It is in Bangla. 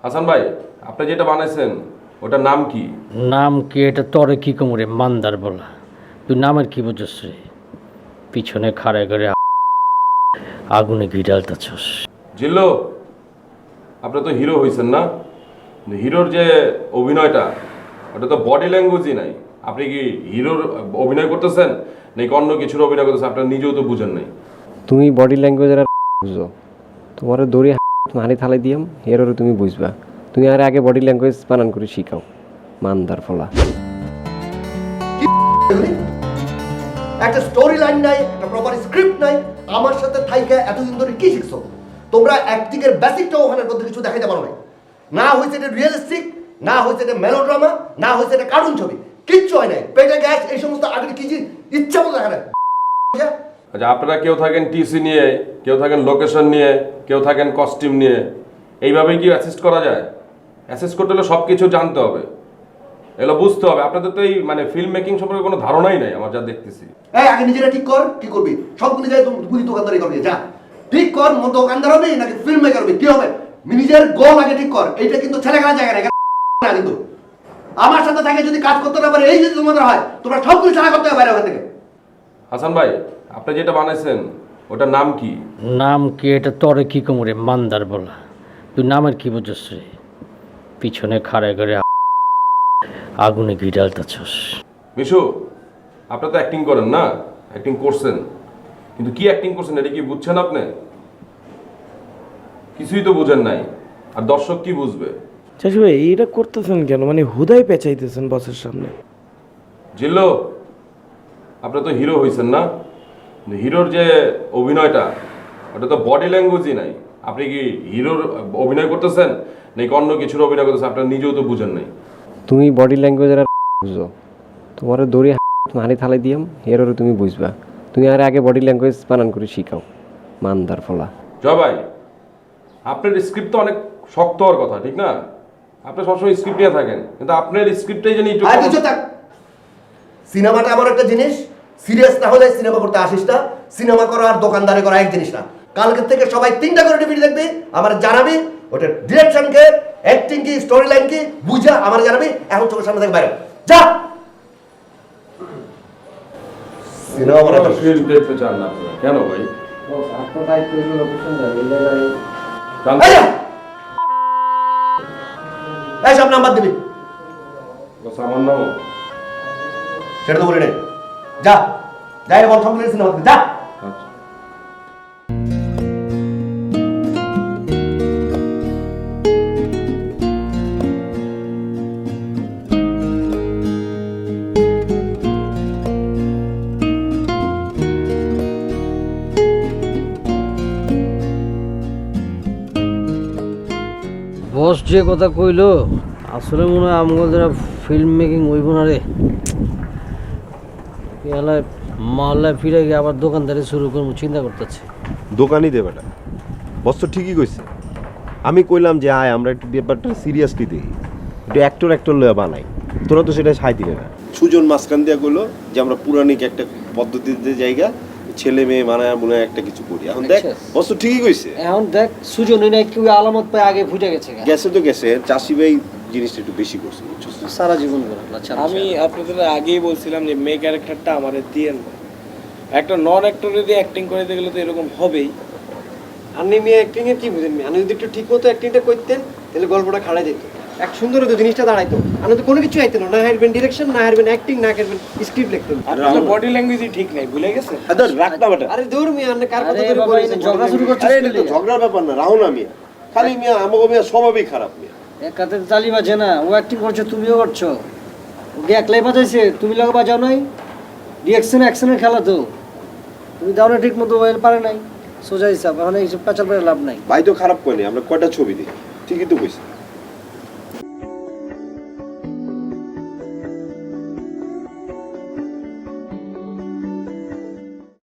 হাসান ভাই, আপনি যেটা বানাইছেন ওটার নাম কি? নাম কি এটা তরে কি কোমরে মান্দার বলা? তুই নামের কি বুঝছিস রে? পিছনে খাড়া করে আগুনে ঘি ঢালতাছস। জিল্লো, আপনি তো হিরো হয়েছেন না? হিরোর যে অভিনয়টা ওটা তো বডি ল্যাঙ্গুয়েজই নাই। আপনি কি হিরোর অভিনয় করতেছেন নাকি অন্য কিছুর অভিনয় করতেছেন? আপনার নিজেও তো বুঝেন নাই। তুমি বডি ল্যাঙ্গুয়েজ আর বুঝো, তোমার দড়ি হানি থালাই দিয়াম এরও তুমি বুঝবা। তুমি আর আগে বডি ল্যাঙ্গুয়েজ বানান করে শিখাও, মান্দার ফলা। একটা স্টোরি লাইন নাই, একটা প্রপার স্ক্রিপ্ট নাই। আমার সাথে থাইকা এতদিন ধরে কি শিখছো তোমরা? অ্যাক্টিং এর বেসিকটাও ওখানের মধ্যে কিছু দেখাইতে পারো নাই। না হয়েছে এটা রিয়েলিস্টিক, না হয়েছে এটা মেলোড্রামা, না হয়েছে এটা কার্টুন ছবি, কিচ্ছু হয় নাই। পেটে গ্যাস এই সমস্ত আগের কি ইচ্ছা মতো দেখা নাই। আচ্ছা, আপনারা কেউ থাকেন টিসি নিয়ে, কেউ থাকেন লোকেশন নিয়ে, কেউ থাকেন কস্টিউম নিয়ে। এইভাবেই কি অ্যাসিস্ট করা যায়? অ্যাসিস্ট করতে হলে সব কিছু জানতে হবে, এগুলো বুঝতে হবে। আপনাদের তো এই মানে ফিল্ম মেকিং সম্পর্কে কোনো ধারণাই নাই আমার যা দেখতেছি। এই আগে নিজেরা ঠিক কর, কি করবি? সবগুলো যাই তুমি দোকানদারি করবি, যা ঠিক কর। মন দোকানদার হবে নাকি ফিল্ম মেকার হবে, কি হবে? নিজের গোল আগে ঠিক কর। এইটা কিন্তু ছেলে খেলার জায়গা না। কিন্তু আমার সাথে থাকে যদি কাজ করতে না পারে, এই যদি তোমাদের হয়, তোমরা সবগুলো ছাড়া করতে হবে বাইরে ওখান থেকে। হাসান ভাই, আপনি যেটা বানাইছেন ওটার নাম কি? নাম কি এটা তরে কি কোমরে মান্দার বলা? তুই নামের কি বুঝছিস রে? পিছনে খাড়া করে আগুনে ঘি ঢালতাছস। মিশু, আপনি তো অ্যাক্টিং করেন না, অ্যাক্টিং করছেন, কিন্তু কি অ্যাক্টিং করছেন এটা কি বুঝছেন আপনি? কিছুই তো বুঝেন নাই, আর দর্শক কি বুঝবে? চাষি ভাই এইটা করতেছেন কেন? মানে হুদাই পেঁচাইতেছেন বসের সামনে। জিল্লো, আপনি তো হিরো হয়েছেন না? হিরোর যে অভিনয়টা ওটা তো বডি ল্যাঙ্গুয়েজই নাই। আপনি কি হিরোর অভিনয় করতেছেন নাকি অন্য কিছুর অভিনয় করতেছেন? আপনার নিজেও তো বুঝেন নাই। তুমি বডি ল্যাঙ্গুয়েজ আর বুঝো, তোমার দড়ি হানি থালাই দিয়াম এরও তুমি বুঝবা। তুমি আর আগে বডি ল্যাঙ্গুয়েজ বানান করে শিখাও, মান্দার ফলা। জয় ভাই, আপনার স্ক্রিপ্ট তো অনেক শক্ত হওয়ার কথা, ঠিক না? আপনি সবসময় স্ক্রিপ্ট নিয়ে থাকেন, কিন্তু আপনার স্ক্রিপ্টটাই জানি একটু আর কিছু থাক। সিনেমাটা এমন একটা জিনিস, সিরিয়াস না হলে সিনেমা করতে আসিস না। সিনেমা করা আর দোকানদারি করা এক জিনিস না। কালকে থেকে সবাই 3টা করে টিভি দেখবে, আমার জানাবি ওটা ডিরেকশন কে, অ্যাক্টিং কি, স্টোরি লাইন কি বুঝা আমার জানাবি। এখন চোখের সামনে থেকে বাইরে যা। সিনেমা বানাতে ফিল্ম দেখতে চান না আপনারা কেন ভাই? আপনার দায়িত্ব লোকেশন এই সব নাম্বার দিবি, আমার নাম সেটা তো বলি নাই। যা যাই বল, সব সিনেমা যা। আচ্ছা। বস যে কথা কইলো আসলে মনে হয় আমগো যারা ফিল্ম মেকিং হইব না রে। এলায় মহল্লায় ফিরে গিয়ে আবার দোকানদারি শুরু করবো চিন্তা করতেছি। দোকানই দে বেটা, বস তো ঠিকই কইছে। আমি কইলাম যে আয় আমরা একটু ব্যাপারটা সিরিয়াসলি দেখি, একটু অ্যাক্টর লয়া বানাই। তোরা তো সেটা সাই দিলে না। সুজন মাঝখান দিয়া কইলো যে আমরা পুরানিক একটা পদ্ধতিতে জায়গা ছেলে মেয়ে মানায় মনে একটা কিছু করি। এখন দেখ বস তো ঠিকই কইছে। এখন দেখ সুজনই নাই কেউ আলামত পায় আগে ফুটে গেছে গেছে তো গেছে, চাষি ভাই জিনিসটা একটু বেশি করছে বুঝছিস? সারা জীবন করে আমি আপনাদের আগেই বলছিলাম যে মেয়ে ক্যারেক্টারটা আমাদের দিয়েন না। একটা নন অ্যাক্টরে দিয়ে অ্যাক্টিং করে দিতে গেলে তো এরকম হবেই। আপনি মেয়ে অ্যাক্টিং এর কি বুঝেন? আপনি যদি একটু ঠিক মতো অ্যাক্টিংটা করতেন তাহলে গল্পটা খাড়া যেত, এক সুন্দর হতো, জিনিসটা দাঁড়াইতো। আপনি তো কোনো কিছু আইতেন না, না হারবেন ডিরেকশন, না হারবেন অ্যাক্টিং, না হারবেন স্ক্রিপ্ট লিখতেন। আপনার বডি ল্যাঙ্গুয়েজই ঠিক নাই, ভুলে গেছে। রাখ না বেটা, আরে দূর মিয়া, আপনি কার কথা আরে ধরে বাবা, বলেছেন? ঝগড়া শুরু করছিস আরে এটা তো ঝগড়ার ব্যাপার না, রাহুল মিয়া খালি মিয়া আমাকে মিয়া স্বভাবই খারাপ মিয়া। এক হাতে তালি বাজে না, ও অ্যাক্টিং করছে তুমিও করছো। ওকে একলাই বাজাইছে, তুমি লাগে বাজাও নাই। রিঅ্যাকশন অ্যাকশনের খেলা তো, তুমি দাও না ঠিক মতো, ওয়েল পারে নাই। সোজা হিসাব, এখন এইসব পেঁচাল পেরে লাভ নাই। ভাই তো খারাপ করেনি, আমরা কয়টা ছবি দেখি, ঠিকই তো কইছি।